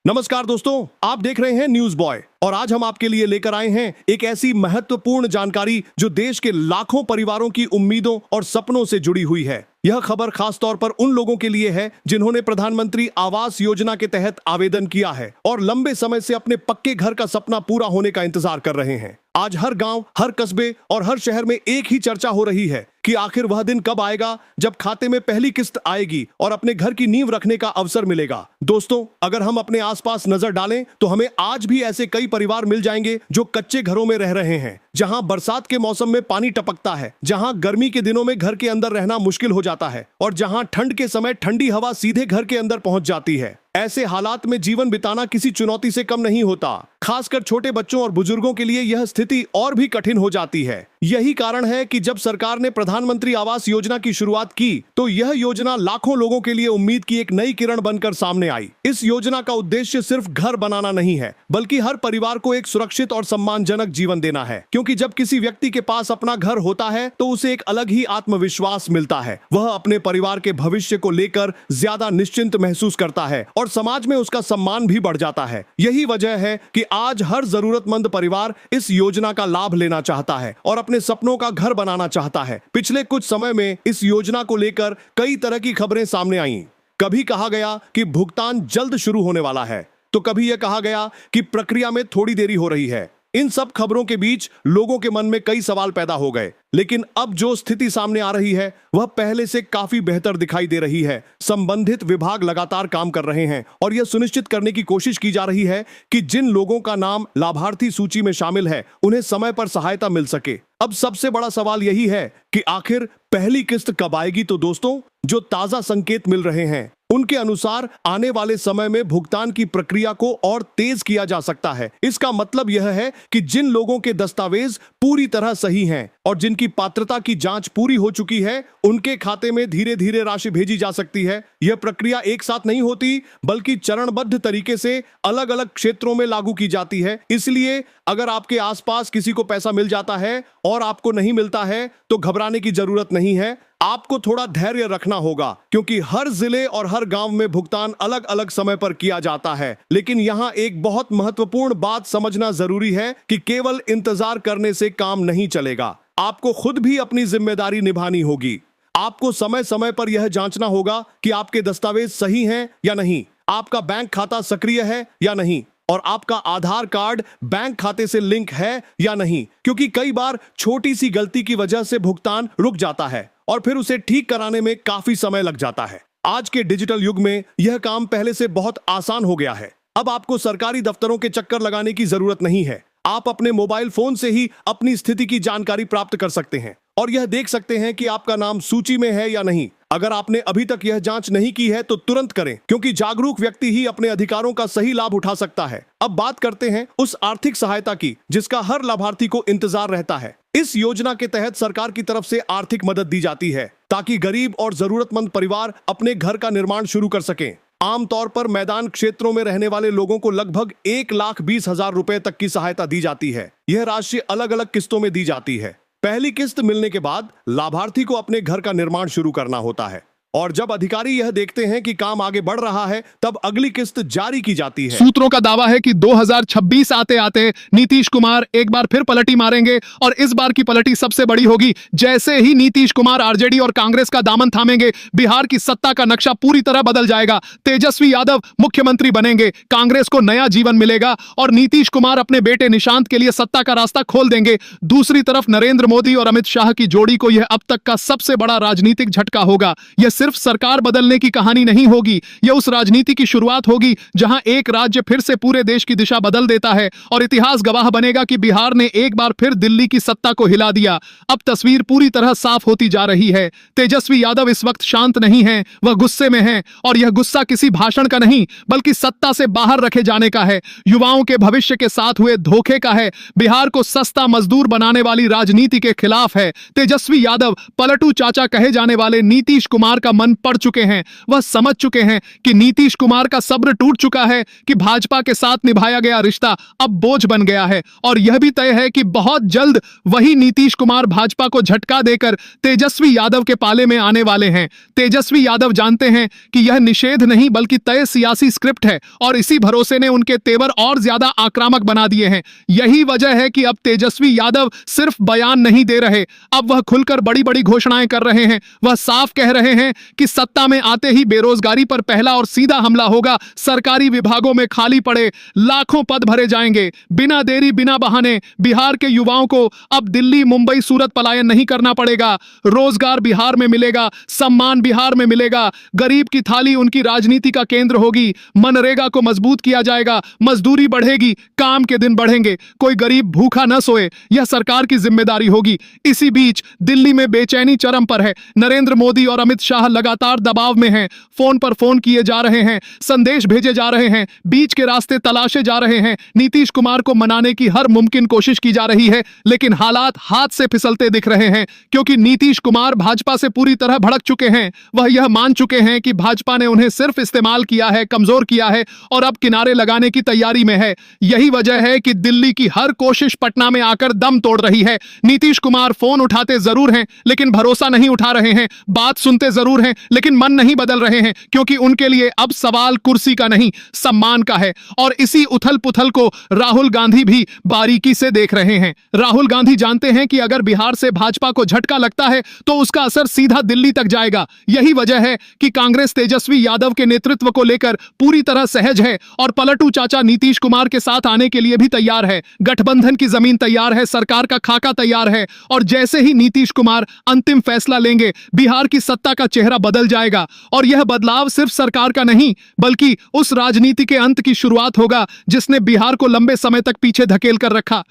नमस्कार दोस्तों, आप देख रहे हैं न्यूज बॉय और आज हम आपके लिए लेकर आए हैं एक ऐसी महत्वपूर्ण जानकारी जो देश के लाखों परिवारों की उम्मीदों और सपनों से जुड़ी हुई है। यह खबर खास तौर पर उन लोगों के लिए है जिन्होंने प्रधानमंत्री आवास योजना के तहत आवेदन किया है और लंबे समय से अपने पक्के घर का सपना पूरा होने का इंतजार कर रहे हैं। आज हर गांव, हर कस्बे और हर शहर में एक ही चर्चा हो रही है कि आखिर वह दिन कब आएगा जब खाते में पहली किस्त आएगी और अपने घर की नींव रखने का अवसर मिलेगा। दोस्तों, अगर हम अपने आसपास नजर डालें तो हमें आज भी ऐसे कई परिवार मिल जाएंगे जो कच्चे घरों में रह रहे हैं, जहां बरसात के मौसम में पानी टपकता है, जहां गर्मी के दिनों में घर के अंदर रहना मुश्किल हो जाता है और जहां ठंड के समय ठंडी हवा सीधे घर के अंदर पहुंच जाती है। ऐसे हालात में जीवन बिताना किसी चुनौती से कम नहीं होता। खासकर छोटे बच्चों और बुजुर्गों के लिए यह स्थिति और भी कठिन हो जाती है। यही कारण है कि जब सरकार ने प्रधानमंत्री आवास योजना की शुरुआत की तो यह योजना लाखों लोगों के लिए उम्मीद की एक नई किरण बनकर सामने आई। इस योजना का उद्देश्य सिर्फ घर बनाना नहीं है, बल्कि हर परिवार को एक सुरक्षित और सम्मानजनक जीवन देना है। क्योंकि जब किसी व्यक्ति के पास अपना घर होता है तो उसे एक अलग ही आत्मविश्वास मिलता है। वह अपने परिवार के भविष्य को लेकर ज्यादा निश्चिंत महसूस करता है और समाज में उसका सम्मान भी बढ़ जाता है। यही वजह है कि आज हर जरूरतमंद परिवार इस योजना का लाभ लेना चाहता है और अपने सपनों का घर बनाना चाहता है। पिछले कुछ समय में इस योजना को लेकर कई तरह की खबरें सामने आईं। कभी कहा गया कि भुगतान जल्द शुरू होने वाला है, तो कभी यह कहा गया कि प्रक्रिया में थोड़ी देरी हो रही है। इन सब खबरों के बीच लोगों के मन में कई सवाल पैदा हो गए, लेकिन अब जो स्थिति सामने आ रही है वह पहले से काफी बेहतर दिखाई दे रही है। संबंधित विभाग लगातार काम कर रहे हैं और यह सुनिश्चित करने की कोशिश की जा रही है कि जिन लोगों का नाम लाभार्थी सूची में शामिल है उन्हें समय पर सहायता मिल सके। अब सबसे बड़ा सवाल यही है कि आखिर पहली किस्त कब आएगी। तो दोस्तों, जो ताजा संकेत मिल रहे हैं उनके अनुसार आने वाले समय में भुगतान की प्रक्रिया को और तेज किया जा सकता है। इसका मतलब यह है कि जिन लोगों के दस्तावेज पूरी तरह सही हैं और जिनकी पात्रता की जांच पूरी हो चुकी है, उनके खाते में धीरे धीरे राशि भेजी जा सकती है। यह प्रक्रिया एक साथ नहीं होती, बल्कि चरणबद्ध तरीके से अलग अलग क्षेत्रों में लागू की जाती है। इसलिए अगर आपके आसपास किसी को पैसा मिल जाता है और आपको नहीं मिलता है तो घबराने की जरूरत नहीं है। आपको थोड़ा धैर्य रखना होगा, क्योंकि हर जिले और हर गांव में भुगतान अलग अलग समय पर किया जाता है। लेकिन यहां एक बहुत महत्वपूर्ण बात समझना जरूरी है कि केवल इंतजार करने से काम नहीं चलेगा। आपको खुद भी अपनी जिम्मेदारी निभानी होगी। आपको समय समय पर यह जांचना होगा कि आपके दस्तावेज सही हैं या नहीं, आपका बैंक खाता सक्रिय है या नहीं, और आपका आधार कार्ड बैंक खाते से लिंक है या नहीं। क्योंकि कई बार छोटी सी गलती की वजह से भुगतान रुक जाता है और फिर उसे ठीक कराने में काफी समय लग जाता है। आज के डिजिटल युग में यह काम पहले से बहुत आसान हो गया है। अब आपको सरकारी दफ्तरों के चक्कर लगाने की जरूरत नहीं है। आप अपने मोबाइल फोन से ही अपनी स्थिति की जानकारी प्राप्त कर सकते हैं और यह देख सकते हैं कि आपका नाम सूची में है या नहीं। अगर आपने अभी तक यह जांच नहीं की है तो तुरंत करें, क्योंकि जागरूक व्यक्ति ही अपने अधिकारों का सही लाभ उठा सकता है। अब बात करते हैं उस आर्थिक सहायता की जिसका हर लाभार्थी को इंतजार रहता है। इस योजना के तहत सरकार की तरफ से आर्थिक मदद दी जाती है ताकि गरीब और जरूरतमंद परिवार अपने घर का निर्माण शुरू कर सकें। आमतौर पर मैदान क्षेत्रों में रहने वाले लोगों को लगभग 1,20,000 रुपए तक की सहायता दी जाती है। यह राशि अलग अलग किस्तों में दी जाती है। पहली किस्त मिलने के बाद लाभार्थी को अपने घर का निर्माण शुरू करना होता है और जब अधिकारी यह देखते हैं कि काम आगे बढ़ रहा है तब अगली किस्त जारी की जाती है। सूत्रों का दावा है कि 2026 आते आते नीतीश कुमार एक बार फिर पलटी मारेंगे और इस बार की पलटी सबसे बड़ी होगी। जैसे ही नीतीश कुमार आरजेडी और कांग्रेस का दामन थामेंगे, बिहार की सत्ता का नक्शा पूरी तरह बदल जाएगा। तेजस्वी यादव मुख्यमंत्री बनेंगे, कांग्रेस को नया जीवन मिलेगा और नीतीश कुमार अपने बेटे निशांत के लिए सत्ता का रास्ता खोल देंगे। दूसरी तरफ नरेंद्र मोदी और अमित शाह की जोड़ी को यह अब तक का सबसे बड़ा राजनीतिक झटका होगा। यह सिर्फ सरकार बदलने की कहानी नहीं होगी, यह उस राजनीति की शुरुआत होगी जहां एक राज्य फिर से पूरे देश की दिशा बदल देता है और इतिहास गवाह बनेगा कि बिहार ने एक बार फिर दिल्ली की सत्ता को हिला दिया। अब तस्वीर पूरी तरह साफ होती जा रही है। तेजस्वी यादव इस वक्त शांत नहीं हैं, वह गुस्से में हैं और यह गुस्सा किसी भाषण का नहीं बल्कि सत्ता से बाहर रखे जाने का है, युवाओं के भविष्य के साथ हुए धोखे का है, बिहार को सस्ता मजदूर बनाने वाली राजनीति के खिलाफ है। तेजस्वी यादव पलटू चाचा कहे जाने वाले नीतीश कुमार का का मन पड़ चुके हैं। वह समझ चुके हैं कि नीतीश कुमार का सब्र टूट चुका है, कि भाजपा के साथ निभाया गया रिश्ता अब बोझ बन गया है और यह भी तय है कि बहुत जल्द वही नीतीश कुमार भाजपा को झटका देकर तेजस्वी यादव के पाले में आने वाले हैं। तेजस्वी यादव जानते हैं कि यह निषेध नहीं बल्कि तय सियासी स्क्रिप्ट है और इसी भरोसे ने उनके तेवर और ज्यादा आक्रामक बना दिए हैं। यही वजह है कि अब तेजस्वी यादव सिर्फ बयान नहीं दे रहे, अब वह खुलकर बड़ी बड़ी घोषणाएं कर रहे हैं। वह साफ कह रहे हैं कि सत्ता में आते ही बेरोजगारी पर पहला और सीधा हमला होगा, सरकारी विभागों में खाली पड़े लाखों पद भरे जाएंगे। बिना देरी बिना बहाने बिहार के युवाओं को अब दिल्ली मुंबई सूरत पलायन नहीं करना पड़ेगा। रोजगार बिहार में मिलेगा, सम्मान बिहार में मिलेगा, गरीब की थाली उनकी राजनीति का केंद्र होगी। मनरेगा को मजबूत किया जाएगा, मजदूरी बढ़ेगी, काम के दिन बढ़ेंगे, कोई गरीब भूखा न सोए, यह सरकार की जिम्मेदारी होगी। इसी बीच दिल्ली में बेचैनी चरम पर है। नरेंद्र मोदी और अमित शाह लगातार दबाव में हैं, फोन पर फोन किए जा रहे हैं, संदेश भेजे जा रहे हैं, बीच के रास्ते तलाशे जा रहे हैं। नीतीश कुमार को मनाने की हर मुमकिन कोशिश की जा रही है, लेकिन हालात हाथ से फिसलते दिख रहे हैं, क्योंकि नीतीश कुमार भाजपा से पूरी तरह भड़क चुके हैं। वह यह मान चुके हैं कि भाजपा ने उन्हें सिर्फ इस्तेमाल किया है, कमजोर किया है और अब किनारे लगाने की तैयारी में है। यही वजह है कि दिल्ली की हर कोशिश पटना में आकर दम तोड़ रही है। नीतीश कुमार फोन उठाते जरूर हैं, लेकिन भरोसा नहीं उठा रहे हैं, बात सुनते जरूर हैं, लेकिन मन नहीं बदल रहे हैं, क्योंकि उनके लिए अब सवाल कुर्सी का नहीं, सम्मान का है। और इसी उथल पुथल को राहुल गांधी भी बारीकी से देख रहे हैं। राहुल गांधी जानते हैं कि अगर बिहार से भाजपा को झटका लगता है तो उसका असर सीधा दिल्ली तक जाएगा। यही वजह है कि कांग्रेस तेजस्वी यादव के नेतृत्व को लेकर पूरी तरह सहज है और पलटू चाचा नीतीश कुमार के साथ आने के लिए भी तैयार है। गठबंधन की जमीन तैयार है, सरकार का खाका तैयार है और जैसे ही नीतीश कुमार अंतिम फैसला लेंगे, बिहार की सत्ता का चेहरा बदल जाएगा। और यह बदलाव सिर्फ सरकार का नहीं, बल्कि उस राजनीति के अंत की शुरुआत होगा जिसने बिहार को लंबे समय तक पीछे धकेल कर रखा।